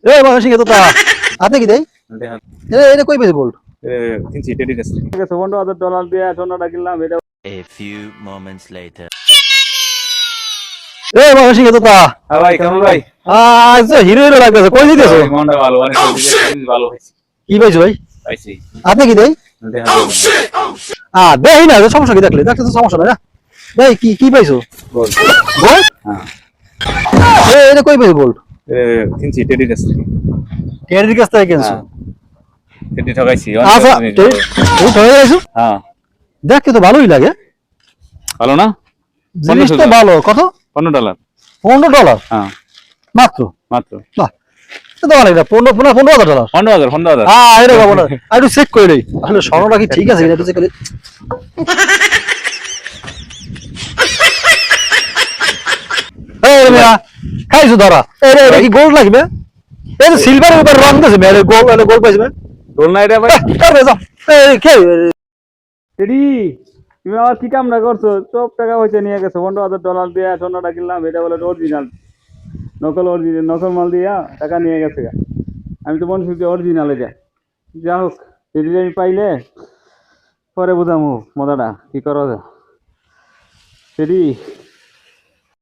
এ মানসিক তো তা আপনি কি দেই দেখেন এটা কই পেয়েছে গোল্ড কিনছি টেডি কাছে ঠিক আছে $1,000 দিয়ে সোনাটা কিনলাম এটা A few moments later. এ মানসিক তো তা ভাই কেমন ভাই আজ হিরো হিরো লাগতেছে কই দিতেছো মনটা ভালো অনেক ভালো হয়েছে কি পাইছো ভাই পাইছি আপনি কি দেই দেখেন দেই না সমস্যা কি দেখলে দেখলে তো সমস্যা নাই না ভাই কি কি পাইছো গোল্ড গোল্ড হ্যাঁ এটা কই পেয়েছে গোল্ড কিনছি টেডি কাছে টেরির কাছ থেকে কিনছো টেডি ঠকাইছি আচ্ছা তুই ধরে গেছো হ্যাঁ দেখতে তো ভালোই লাগে ভালো না জিনিস তো ভালো কত $15 $15 হ্যাঁ মাত্র মাত্র বাহ এটা তো ভালো এটা $15,000 $15,000 এটা পাবো না একটু চেক করে নেই আসলে স্বর্ণটা কি ঠিক আছে কিনা একটু চেক করে এই মেয়া খাইছো ধরা এটা কি গোল্ড লাগবে এটা সিলভারের উপর রং দিয়েছে মেয়ে গোল্ড গোল্ড পাইছে মেয়ে গোল্ড না এটা ভাই কারবে যাও এই কে টেডি তুমি আবার কি কামটা করছো সব টাকা পয়সা নিয়ে গেছো $15,000 দিয়ে সোনাটা কিনলাম এটা বলে অরিজিনাল নকল মাল দিয়া টাকা নিয়ে গেছে আমি তো মনে করছি অরিজিনাল এটা যা হোক টেডি আমি পাইলে পরে বুঝামু মজাটা কি করো টেডি